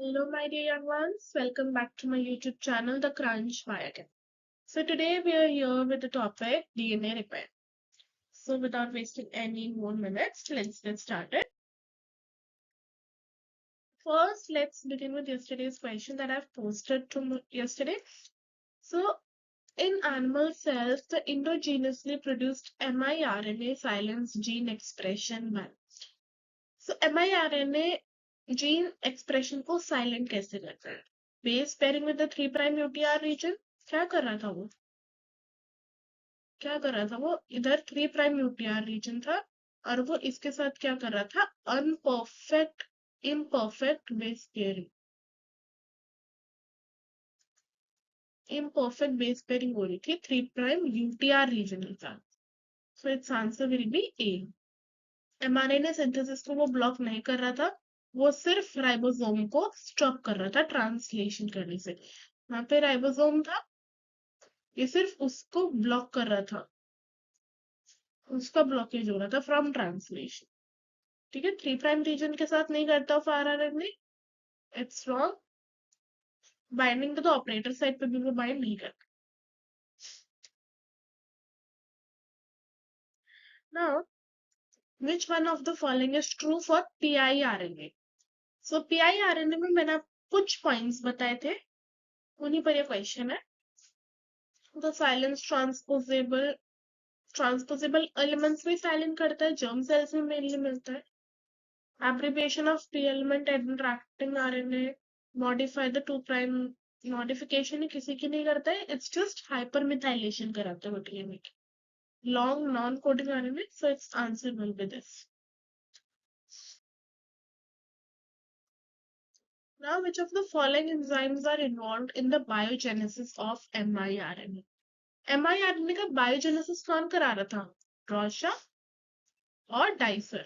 Hello, my dear young ones. Welcome back to my YouTube channel, The Crunch by again. So today we are here with the topic DNA repair. So without wasting any more minutes, let's get started. First, let's begin with yesterday's question that I've posted to yesterday. So in animal cells, the endogenously produced miRNA silence gene expression balanced. So miRNA gene expression को silent कैसे करता है? Base pairing with the 3' UTR region. क्या कर रहा था वो? इधर 3' UTR रीजन था और वो इसके साथ क्या कर रहा था? इम्परफेक्ट बेस पेयरिंग हो रही थी 3' UTR रीजन के साथ. So it's answer will be A. mRNA synthesis को वो ब्लॉक नहीं कर रहा था, वो सिर्फ राइबोसोम को स्टॉप कर रहा था ट्रांसलेशन करने से. वहां पे राइबोसोम था, ये सिर्फ उसको ब्लॉक कर रहा था, उसका ब्लॉकेज हो रहा था फ्रॉम ट्रांसलेशन. ठीक है, 3' रीजन के साथ नहीं करता आरआरएनए, इट्स रॉन्ग. बाइंडिंग तो ऑपरेटर साइड पे भी वो बाइंड नहीं करता. Now which one of the following is true for piRNA? So piRNA में मैंने कुछ पॉइंट्स बताए थे, उन्हीं पर ये क्वेश्चन है. तो साइलेंस ट्रांसपोजेबल एलिमेंट्स भी साइलेंट करता है, जर्म सेल्स में मेनली मिलता है. Abbreviation of P element interacting RNA modify the 2' modification किसी की नहीं करता है, इट्स जस्ट हाइपर मिथाइलेशन कराते हैं डीएनए की. long non-coding RNA, so its answer will be this. Now, which of the following enzymes are involved in the biogenesis of miRNA? miRNA का biogenesis कौन करा रहा था? रॉशा और डाइसर,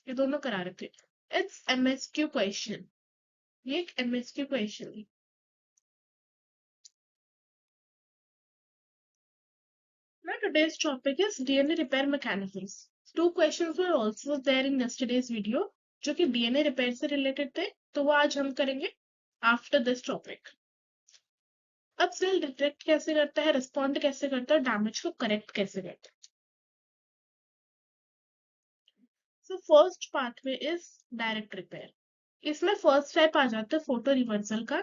ये दोनों करा रहे थे. इट्स MSQ क्वेश्चन, ये एक MSQ क्वेश्चन है. Now today's topic is DNA repair mechanisms. Two questions were also there in yesterday's video जो कि DNA repair से related थे, तो वो आज हम करेंगे after this topic. अब सेल डिटेक्ट कैसे करता है, रिस्पॉन्ड कैसे करता है, डैमेज को करेक्ट कैसे करता है. So first pathway is direct repair. इसमें फर्स्ट स्टेप आ जाता है फोटो रिवर्सल का,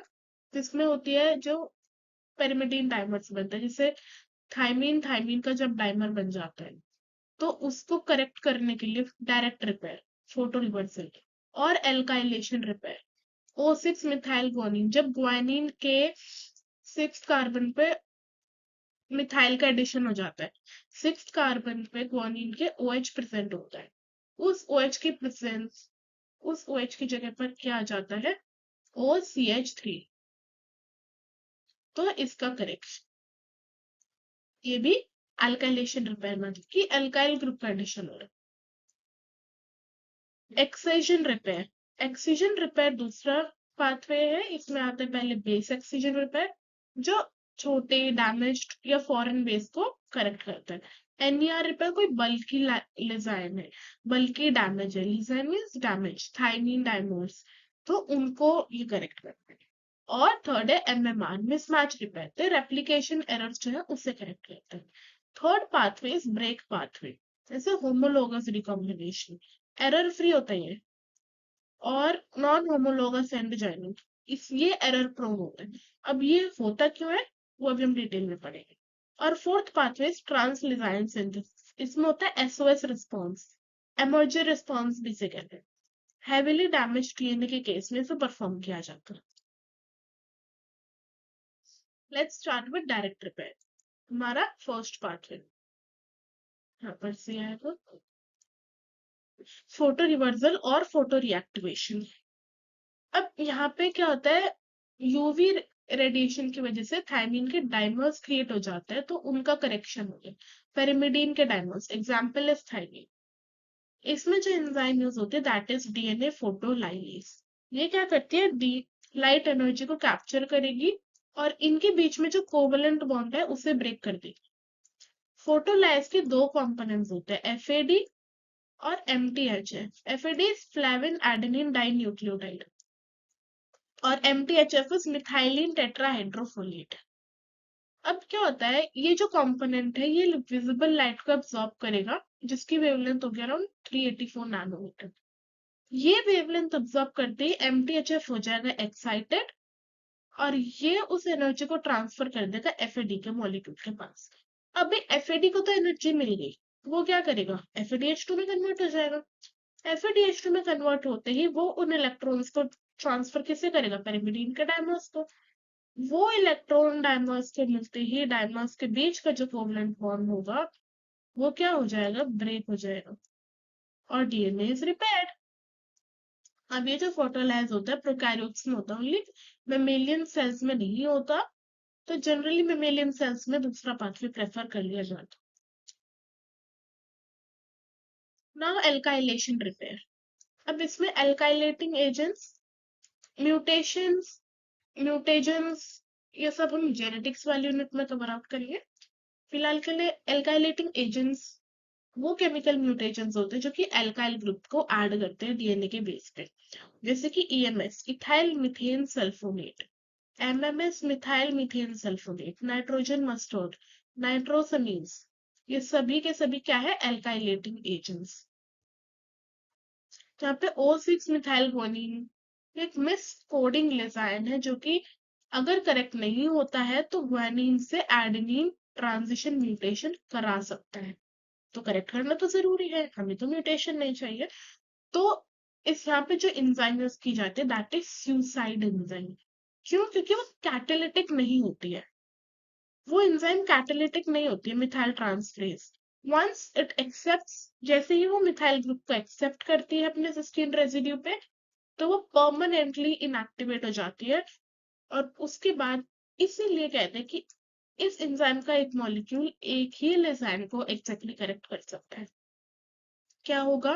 जिसमें होती है जो पेरिमिडीन डाइमर्स बनता है, जिसे थायमीन का जब डाइमर बन जाता है तो उसको करेक्ट करने के लिए डायरेक्ट रिपेयर, फोटो रिवर्सल. और alkylation repair, O6 methyl guanine, जब ग्वानिन के 6 कार्बन पे मिथाइल का एडिशन हो जाता है, 6 कार्बन पे ग्वानिन के OH प्रेजेंट होता है, उस OH की प्रेजेंस, उस OH की जगह पर क्या आ जाता है? OCH3. तो इसका करेक्शन, ये भी अल्काइलेशन रिपेयर में कि अल्काइल ग्रुप का एडिशन हो रहा है. एक्सीजन रिपेयर दूसरा पाथवे है. इसमें आता है पहले बेस एक्सीजन रिपेयर, जो छोटे डैमेज्ड या फॉरेन बेस को करेक्ट करता है. NER रिपेयर कोई बल्कि लिजाइम है, बल्कि डैमेज है, लिजाइम मींस डैमेज, थायमीन डाइमर्स, तो उनको ये करेक्ट करता है. और थर्ड है MMR मिसमैच रिपेयर, तो रेप्लिकेशन एरर्स जो है उसे करेक्ट करता है. Third pathway is break pathway, जैसे होमोलोगस रिकॉम्बिनेशन, एरर फ्री होता है. और नॉन होमोलोगस एंड जॉइनिंग, इस ये एरर प्रोन होता है. अब ये होता क्यों है वो अभी हम डिटेल में पढ़ेंगे. और फोर्थ पाथवे ट्रांसलिजाइन सिंथेसिस, इसमें होता है SOS रिस्पॉन्स, एमर्जर रिस्पॉन्स भी से कहते हैं. हेविली डैमेज डीएनए के केस में इसे परफॉर्म किया जाता है. Let's start with direct repair, हमारा फर्स्ट पाथवे. यहाँ पर से आएगा फोटो रिवर्सल और फोटो रिएक्टिवेशन. अब यहाँ पे क्या होता है, यूवी रेडिएशन की वजह से थायमीन के डाइमर्स क्रिएट हो जाते हैं, तो उनका करेक्शन हो गया. पेरिमिडीन के डाइमर्स, एग्जांपल इज थायमीन. इसमें जो एंजाइम यूज होती है दैट इज DNA फोटोलाइलेज. ये क्या करती है, लाइट एनर्जी को कैप्चर करेगी और इनके बीच में जो कोवलेंट बॉन्ड है उसे ब्रेक कर देगी. फोटोलाइज के दो कंपोनेंट्स होते हैं, FAD और MTH है. FAD is flavin adenine dinucleotide, और MTHF इज मिथाइलिन टेट्राहाइड्रोफोलेट। अब क्या होता है, ये जो कंपोनेंट है ये विजिबल लाइट को अब्सॉर्ब करेगा, जिसकी वेवलेंथ होगी अराउंड 384 नैनोमीटर। ये वेवलेंथ अब्सॉर्ब करते ही MTHF हो जाएगा एक्साइटेड, और ये उस एनर्जी को ट्रांसफर कर देगा FAD के मॉलिक्यूल के पास। अब FAD को तो एनर्जी मिल गई, वो क्या करेगा, FADH2 में कन्वर्ट हो जाएगा। FADH2 में कन्वर्ट होते ही वो उन इलेक्ट्रॉन्स को ट्रांसफर किसे करेगा, पेरिमिडीन के डायमर्स को। वो इलेक्ट्रॉन डायमर्स के मिलते ही डायमर्स के बीच का जो कोवलेंट बॉन्ड होगा वो क्या हो जाएगा, ब्रेक हो जाएगा, और DNA इज रिपेयर्ड। अब ये जो फोटोलाइज होता है प्रोकैरियोट्स में होता है, ओनली मेमेलियन सेल्स में नहीं होता। तो जनरली मेमेलियन सेल्स में दूसरा पाथवे प्रेफर कर लिया जाता। Now alkylation repair. अब इसमें एल्काइलेटिंग एजेंट्स, म्यूटेशंस, म्यूटेजेंस, ये सब हम जेनेटिक्स वाली यूनिट में कवर आउट करेंगे। फिलहाल के लिए एल्काइलेटिंग एजेंट्स वो केमिकल म्यूटेशंस होते हैं जो कि एल्काइल ग्रुप को ऐड करते हैं DNA के बेस पे, जैसे कि EMS ethyl methane sulfonate, MMS methyl methane sulfonate, nitrogen mustard, nitrosamines, ये सभी के सभी क्या है, एल्काइलेटिंग एजेंट्स। यहाँ पे O6 मिथाइल ग्वानिन एक मिस कोडिंग लिजाइन है, जो कि अगर करेक्ट नहीं होता है तो ग्वानिन से एडेनिन ट्रांजिशन म्यूटेशन करा सकता है। तो करेक्ट करना तो जरूरी है, हमें तो म्यूटेशन नहीं चाहिए। तो इस यहाँ पे जो एंजाइम यूज की जाती है दैट इज सुसाइड एंजाइम। क्यों, क्योंकि वो कैटालिटिक नहीं होती है, वो एंजाइम कैटालिटिक नहीं होती है methyl transferase. Once it accepts, जैसे ही वो मिथाइल ग्रुप को एक्सेप्ट करती है अपने सिस्टीन रेजिड्यू पे, तो वो परमानेंटली इनएक्टिवेट हो जाती है। और उसके बाद इसीलिए कहते हैं कि इस एंजाइम का एक मॉलिक्यूल एक ही लिजाइन को एग्जैक्टली करेक्ट कर सकता है। क्या होगा,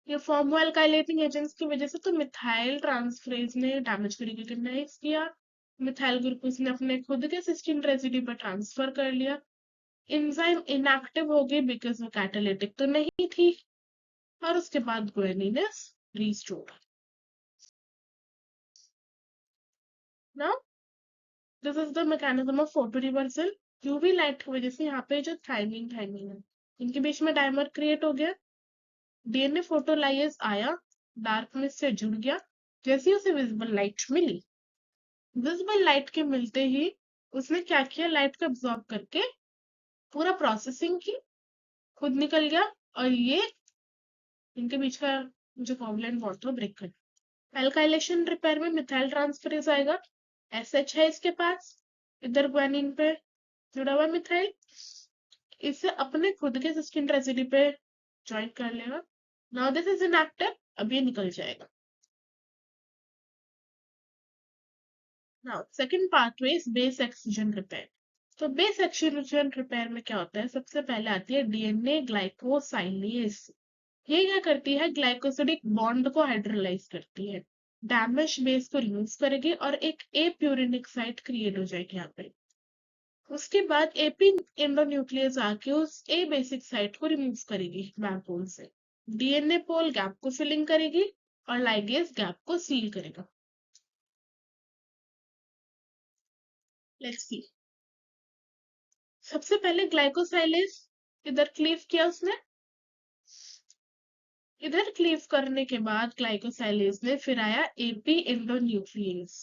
ये फॉर्मोएल्काइलेटिंग एजेंट्स की वजह से तो मिथाइल ट्रांसफरेज ने डैमेज रिकॉग्नाइज किया, मिथाइल ग्रुप उसने अपने खुद के सिस्टीन रेसिड्यू पर ट्रांसफर कर लिया, एंजाइम इनएक्टिव हो गई बिकॉज वो कैटालिटिक तो नहीं थी, और उसके बाद guanine is restored. Now this is the mechanism of photo reversal. UV light की वजह से यहाँ पे जो थाइमिन है इनके बीच में डायमर क्रिएट हो गया, DNA फोटोलाइज आया, डार्कनेस से जुड़ गया, जैसे ही उसे विजिबल लाइट मिली, विजिबल लाइट के मिलते ही उसने क्या किया, लाइट को अब्सॉर्ब करके पूरा प्रोसेसिंग की, खुद निकल गया, और ये इनके बीच का जो कोवलेंट बॉन्ड था ब्रेक कर। एल्काइलेशन रिपेयर में मिथाइल ट्रांसफरेज आएगा, SH है इसके पास, इधर ग्वानिन पे जुड़ा हुआ मिथाइल, इसे अपने खुद के सिस्टीन रेसिड्यू पे ज्वाइन कर लेगा। नाउ दिस इज इनएक्टिव, अब ये निकल जाएगा। Now second pathway is base excision repair. तो बेस एक्सcision रिपेयर में क्या होता है, सबसे पहले आती है DNA ग्लाइकोसाइलेज। ये क्या करती है, ग्लाइकोसिडिक बॉन्ड को हाइड्रोलाइज करती है, डैमेज बेस को रिमूव करेगी, और एक एप्यूरिनिक साइट क्रिएट हो जाएगी यहाँ पे। उसके बाद एपी एंडोन्यूक्लियस आके उस ए बेसिक साइट को रिमूव करेगी बैकबोन से, DNA पोल गैप को फिलिंग करेगी, और लाइगेज गैप को सील करेगा। Let's see. सबसे पहले ग्लाइकोसाइलेज इधर क्लीव किया उसने, इधर क्लीव करने के बाद ग्लाइकोसाइलेज ने फिर आया एपी एंडोन्यूक्लियस।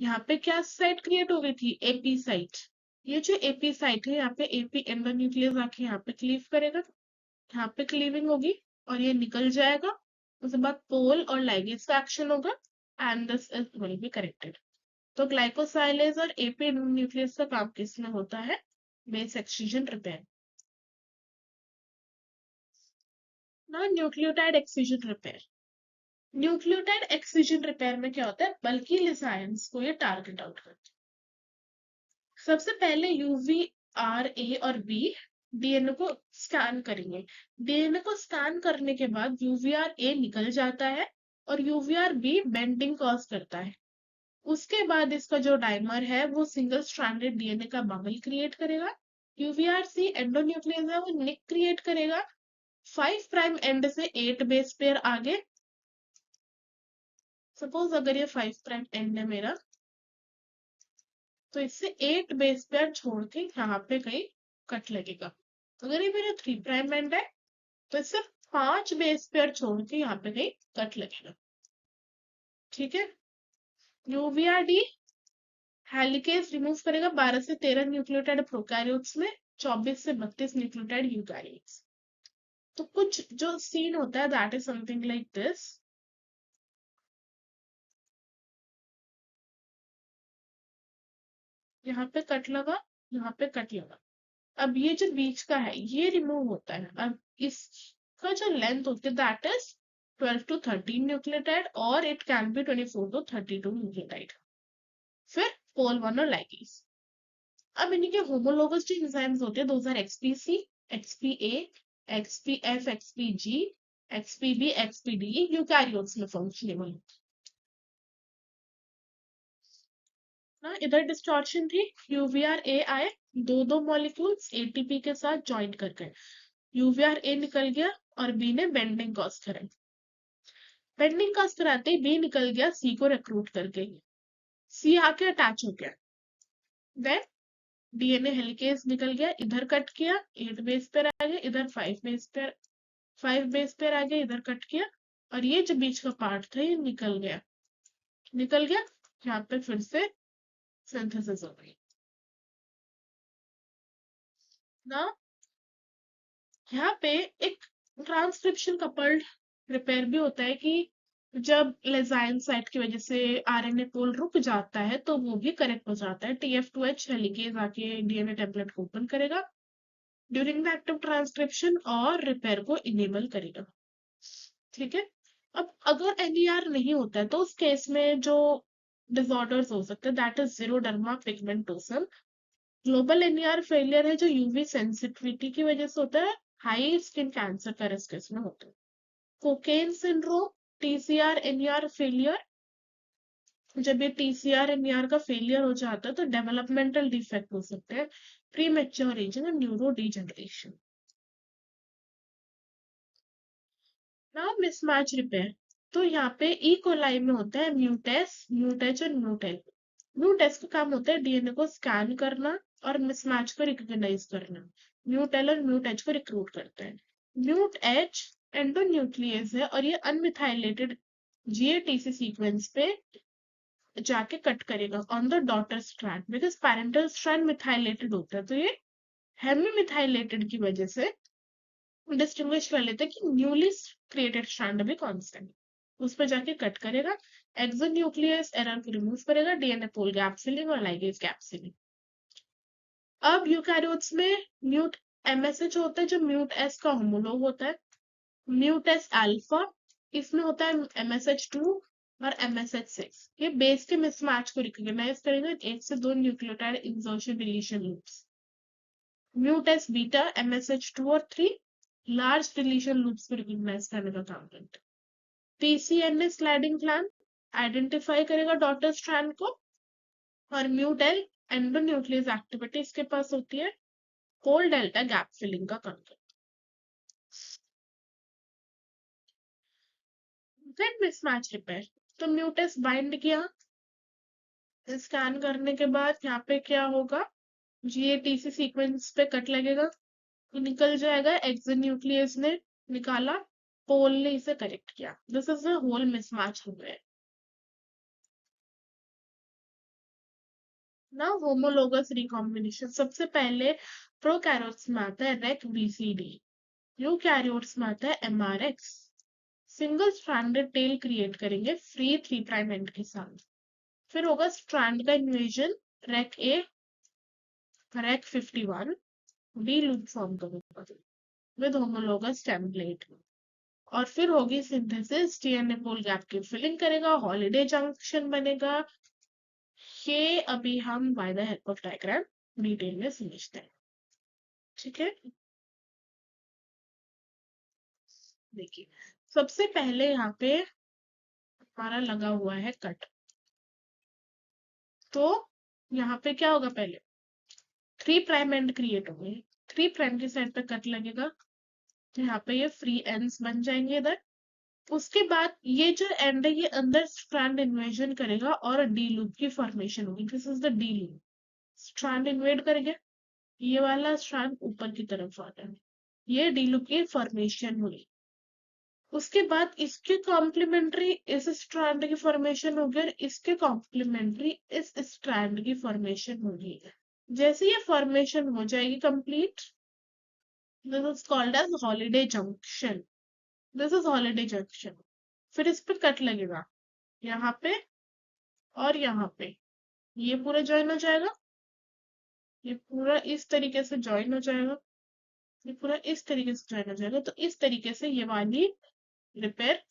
यहाँ पे क्या साइट क्रिएट हो गई थी, एपी साइट। ये जो एपी साइट है यहाँ पे एपी एंडोन्यूक्लियस आके यहाँ पे क्लीव करेगा, यहाँ पे क्लीविंग होगी, और ये निकल जाएगा। उसके बाद पोल और लाइगेज का एक्शन होगा, and this is will be corrected. तो ग्लाइकोसाइलेज और एपी एंडोन्यूक्लियस का काम किसमें होता है, बेस एक्सcision रिपेयर। ना न्यूक्लियोटाइड एक्सcision रिपेयर। न्यूक्लियोटाइड एक्सcision रिपेयर में क्या होता है, बल्कि लिसाइंस को ये टारगेट आउट करते हैं। सबसे पहले UVRA और B DNA को स्कैन करेंगे। DNA को स्कैन करने के बाद UVRA निकल जाता है, और UVRB बेंडिंग कॉज करता है। उसके बाद इसका जो डाइमर है वो सिंगल स्ट्रैंडेड DNA का बबल क्रिएट करेगा। UVRC एंडोन्यूक्लियस है वो निक क्रिएट करेगा, 5 प्राइम एंड से 8 बेस पेयर आगे सपोज अगर ये 5 प्राइम एंड है मेरा, तो इससे 8 बेस पेयर छोड़ के यहाँ पे कहीं कट लगेगा। अगर ये मेरा 3 प्राइम एंड है, तो इससे 5 बेस पेयर छोड़ के यहाँ पे कहीं कट लगेगा। ठीक है। यूवीआरडी हेलिकेज रिमूव करेगा 12 से 13 न्यूक्लियोटाइड प्रोकैरियोट्स में, 24 से 32 न्यूक्लियोटाइड यूकैरियोट्स। तो कुछ जो सीन होता है that is something like this. यहाँ पे कट लगा, यहाँ पे कट लगा। अब ये जो बीच का है ये रिमूव होता है। अब इसका जो लेंथ होती है दैट इज 12 to 13 न्यूक्लियोटाइड, और it can be 24 to 32 nucleotide. फिर पोल 1 और लाइगेज। अब इन्हीं के होमोलोगस जो एंजाइम्स होते हैं those are XPC, XPA, XPF, XPG, XPB, XPD, eukaryotes में फंक्शनेबल ना। इधर डिस्टॉर्शन थी, यूवीआर ए आए, दो मॉलिक्यूल्स एटीपी के साथ ज्वाइन कर गए, यूवीआर ए निकल गया और बी ने बेंडिंग कॉज कराई। बेंडिंग कॉज कराते ही बी निकल गया सी को रिक्रूट करके, सी आके अटैच हो गया। देन डीएनए हेलिकेज निकल गया, इधर कट किया, 8 बेस पेयर आ गए, इधर 5 बेस पेयर आ गए, इधर कट किया, और ये जो बीच का पार्ट था ये निकल गया। यहाँ पे फिर से सिंथेसिस हो गई ना। यहाँ पे एक ट्रांसक्रिप्शन कपल्ड रिपेयर भी होता है कि जब लेजाइन साइट की वजह से आरएनए पोल रुक जाता है तो वो भी करेक्ट हो जाता है। TF2H हेलिकेज आके डीएनए टेम्पलेट को ओपन करेगा ड्यूरिंग द एक्टिव ट्रांसक्रिप्शन और रिपेयर को इनेबल करेगा। ठीक है। अब अगर NER नहीं होता है तो उस केस में जो डिसऑर्डर्स हो सकते हैं that is xeroderma pigmentosum. Global NER failure है जो यूवी सेंसिटिविटी की वजह से होता है, हाई स्किन कैंसर का रिस्क इसमें होता है। Cockayne syndrome, TCR NER failure, जब ये TCR NER का फेलियर हो जाता है तो डेवलपमेंटल डिफेक्ट हो सकते हैं, प्री मैच्योर एजिंग और न्यूरो डिजनरेशन ना। मिसमैच रिपेयर, तो यहाँ पे ई कोलाई में होता है म्यूटेस, म्यूटेच और म्यूटेल। म्यूटेस का काम होता है डीएनए को स्कैन करना और मिसमैच को रिकॉग्नाइज करना, म्यूटेल और म्यूटेच को रिक्रूट करते हैं। म्यूट एच एंडोन्यूक्लियस है और ये अनमिथाइलेटेड GATC सीक्वेंस पे जाके कट करेगा on the daughter strand, because parental strand methylated होता है, तो ये हेमी मिथाइलेटेड की वजह से डिस्टिंग्विश कर लेते हैं कि न्यूली क्रिएटेड स्ट्रैंड अभी कांस्टेंट, उस पर जाके कट करेगा, एक्सोन्यूक्लियस एरर को रिमूव करेगा, डीएनए पोल गैप फिलिंग और लाइगेज गैप फिलिंग। अब यूकैरियोट्स में म्यूट MSH होता है जो म्यूट एस का होमोलॉग होता है, म्यूट एस अल्फा, इसमें होता है MSH2 और MSH6। ये बेस के मिसमैच को रिकॉग्नाइज करेंगे 1 से 2 nucleotide insertion deletion loops. Mute S beta MSH2 और 3 लार्ज डिलीशन लूप्स को रिकॉग्नाइज करने का काम करते हैं। PCNA स्लाइडिंग प्लान आइडेंटिफाई करेगा डॉटर स्ट्रैंड को, और म्यूटेल एंडोन्यूक्लियस एक्टिविटी इसके पास होती है, पोल डेल्टा गैप फिलिंग का काम करता है। फिर मिसमैच रिपेयर, तो म्यूटेस बाइंड किया, स्कैन करने के बाद यहाँ पे क्या होगा, GATC सीक्वेंस पे कट लगेगा, तो निकल जाएगा, एक्सोन्यूक्लियस ने निकाला, पोल ने इसे करेक्ट किया, this is the whole mismatch repair ना। होमोलोगस रिकॉम्बिनेशन, सबसे पहले प्रोकैरियोट्स में आता है रेक BCD, यूकैरियोट्स में आता है MRX। Single stranded tail create करेंगे फ्री 3 प्राइम एंड के साथ। फिर होगा स्ट्रैंड का invasion, Rec A, Rec 51, D loop form करेगा विद होमोलोगस टेम्पलेट, और फिर होगी सिंथेसिस, डीएनए पोल गैप की फिलिंग करेगा, हॉलिडे जंक्शन बनेगा। ये अभी हम by the help of diagram detail में समझते हैं। ठीक है। देखिए, सबसे पहले यहाँ पे हमारा लगा हुआ है कट, तो यहाँ पे क्या होगा, पहले 3 प्राइम एंड क्रिएट होंगे, 3 प्राइम की साइड पे कट लगेगा, तो यहाँ पे ये फ्री एंड्स बन जाएंगे इधर, उसके बाद ये जो एंड है ये अंदर स्ट्रैंड इन्वेजन करेगा और डी लूप की फॉर्मेशन होगी। This is the D loop. Strand invade करेगा, ये वाला स्ट्रैंड ऊपर की तरफ आ रहा है, ये डी लूप की फॉर्मेशन हुई। उसके बाद इसके कॉम्प्लीमेंट्री इस स्ट्रैंड की फॉर्मेशन होगी और इसके कॉम्प्लीमेंट्री इस स्ट्रैंड की फॉर्मेशन होगी। जैसे ये फॉर्मेशन हो जाएगी complete, this is called as Holliday junction. This is Holliday junction. फिर इस पे कट लगेगा यहाँ पे और यहाँ पे, ये पूरा ज्वाइन हो जाएगा, ये पूरा इस तरीके से ज्वाइन हो जाएगा, ये पूरा इस तरीके से ज्वाइन हो जाएगा। तो इस तरीके से ये वाली रिपेयर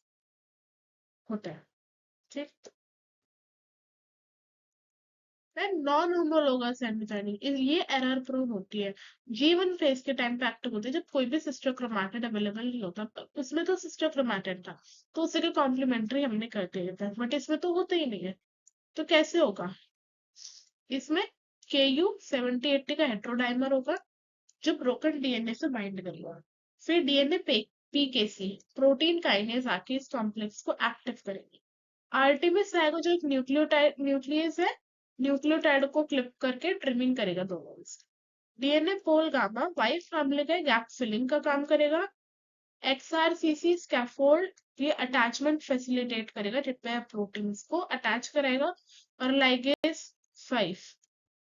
होता है। ठीक, नॉन होमोलोगस एंड जॉइनिंग ये एरर प्रोन होती है। G1 फेज के टाइम पे एक्टिव होती है जब कोई भी सिस्टर क्रोमैटिड अवेलेबल नहीं होता। उसमें तो सिस्टर क्रोमैटिड था तो उसी के कॉम्प्लीमेंट्री हमने कर दिया था, बट इसमें तो होता ही नहीं है। तो कैसे होगा, इसमें Ku 7080 का हेट्रोडाइमर होगा जो ब्रोकन डीएनए से बाइंड करेगा। फिर डीएनए पे पीकेसी प्रोटीन काइनेज आके इस कॉम्प्लेक्स को एक्टिव करेगी। आरटी में आएगा जो एक न्यूक्लियोटाइड न्यूक्लियस है, न्यूक्लियोटाइड को क्लिप करके ट्रिमिंग करेगा दोनों। डीएनए पोल गामा वाई फैमिली का गैप फिलिंग का काम करेगा। XRCC स्कैफोल्ड ये अटैचमेंट फैसिलिटेट करेगा, रिपेयर प्रोटीन्स को अटैच करेगा। और लाइगेज 5,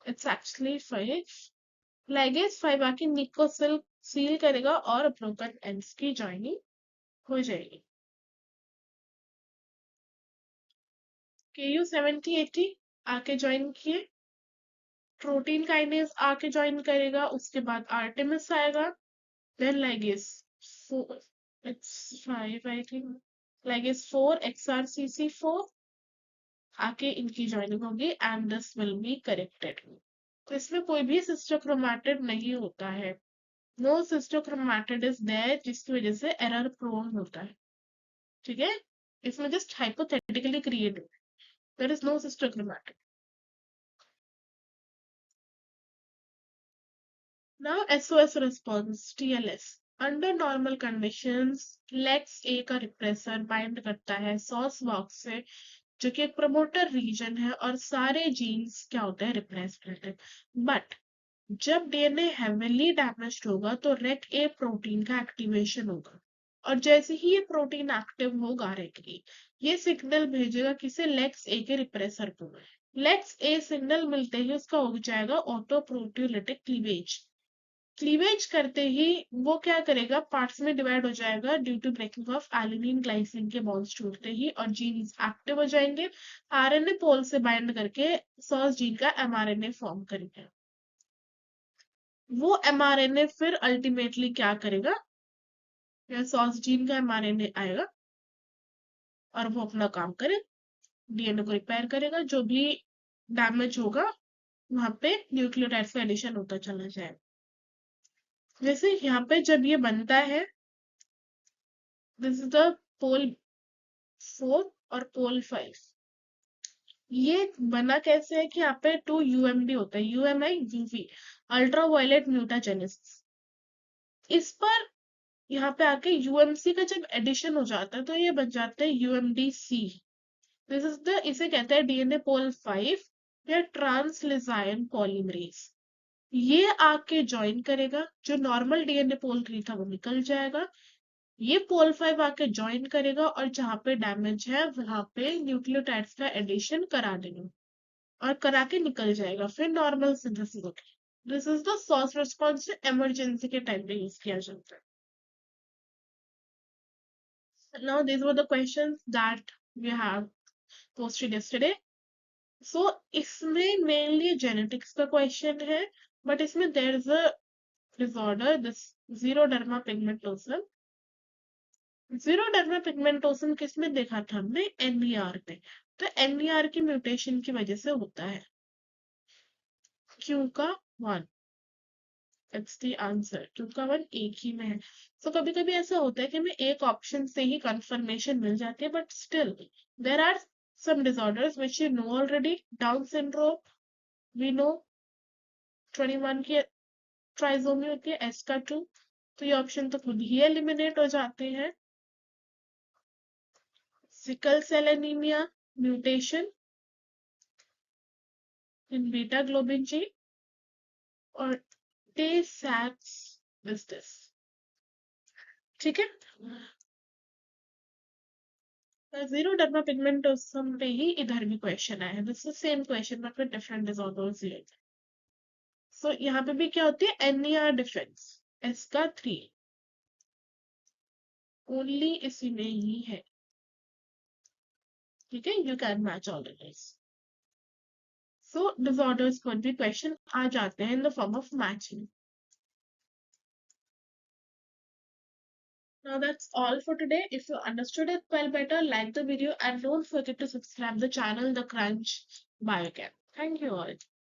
इट्स एक्चुअली 5, लाइगेज 5 आके निक को सील करेगा और ब्रोकन एंड्स की जॉइनिंग हो जाएगी। Ku 7080 आके ज्वाइन किए, प्रोटीन काइनेज आके ज्वाइन करेगा, उसके बाद आर्टेमिस आएगा, then ligase 4, it's 5 I think, ligase 4 XRCC 4 आके इनकी ज्वाइनिंग होगी and this will be corrected. तो इसमें कोई भी सिस्टर क्रोमैटिड नहीं होता है, no sister chromatid is there, जिसकी वजह से एरर प्रोन होता है। ठीक है, इसमें जस्ट हाइपोथेटिकली क्रिएट हो, there is no sister chromatid. Now SOS response TLS under normal conditions lexA का रिप्रेसर बाइंड करता है सॉस बॉक्स से जो कि एक प्रमोटर रीजन है और सारे जीन्स क्या होते हैं रिप्रेस करते हैं। बट जब डीएनए हेवीली डैमेज्ड होगा तो रेक ए प्रोटीन का एक्टिवेशन होगा और जैसे ही ये प्रोटीन एक्टिव होगा रेक ए ये सिग्नल भेजेगा किसे, लेक्स ए के रिप्रेसर को। लेक्स ए सिग्नल मिलते ही उसका हो जाएगा ऑटो प्रोटियोलिटिक क्लीवेज। क्लीवेज करते ही वो क्या करेगा, पार्ट्स में डिवाइड हो जाएगा due to breaking of alanine glycine के बॉन्ड्स टूटते ही और जीन्स एक्टिव हो जाएंगे, आरएनए पोल से बाइंड करके सॉस जीन का एमआरएनए फॉर्म करेंगे। वो एमआरएनए फिर अल्टीमेटली क्या करेगा, या सॉस जीन का एमआरएनए आएगा और वो अपना काम करे, डीएनए को रिपेयर करेगा, जो भी डैमेज होगा वहां पे न्यूक्लियोटाइड्स का एडिशन होता चला जाएगा। जैसे यहाँ पे जब ये बनता है, दिस इज द पोल 4 और पोल 5। ये बना कैसे है कि यहाँ पे 2 UMD होता है, UMI UV ultra violet mutagenesis. इस पर यहाँ पे आके UMC का जब एडिशन हो जाता है तो ये बन जाता है UMDC। दिस इज द, इसे कहते हैं डीएनए पोल 5 या ट्रांसलिजाइन पॉलीमरेज। ये आके ज्वाइन करेगा, जो नॉर्मल डीएनए पोल 3 था वो निकल जाएगा, ये पोल 5 आके ज्वाइन करेगा और जहां पे डैमेज है वहां पे न्यूक्लियोटाइड्स का एडिशन करा देगा और करा के निकल जाएगा, फिर नॉर्मल सिंथेसिस होगी। This is the sauce response जो इमरजेंसी के टाइम पे यूज किया जाता है। Now these were the questions that we have posted yesterday. So इसमें mainly genetics का question है, but इसमें there is a disorder, this xeroderma pigmentosa। जीरोडर्मा पिगमेंटोसन किसमें देखा था हमने, NER पे। तो NER की म्यूटेशन की वजह से होता है। क्यू का 1, इट्स द आंसर, क्यू का 1 एक ही में है। तो कभी कभी ऐसा होता है कि हमें एक ऑप्शन से ही कंफर्मेशन मिल जाती है, but still there are some disorders which you know already, Down syndrome we know 21 की ट्राइसोमी होती है, एस का 2, तो ये ऑप्शन तो खुद ही एलिमिनेट हो जाते हैं। sickle cell anemia mutation in beta globin G, और tay Sachs is this. ठीक है, जीरोडर्मा पिगमेंटोसम पे ही इधर भी क्वेश्चन आया है, this is same question but with different disorders related. So यहाँ पे भी क्या होती है, एनईआर डिफरेंस इसका 3 ओनली इसी में ही है. ठीक है, you can match all the this. So disorders पर भी क्वेश्चन आ जाते हैं in the form of matching. Now that's all for today. If you understood it well better, like the video and don't forget to subscribe the channel The Crunch Biochem. Thank you all.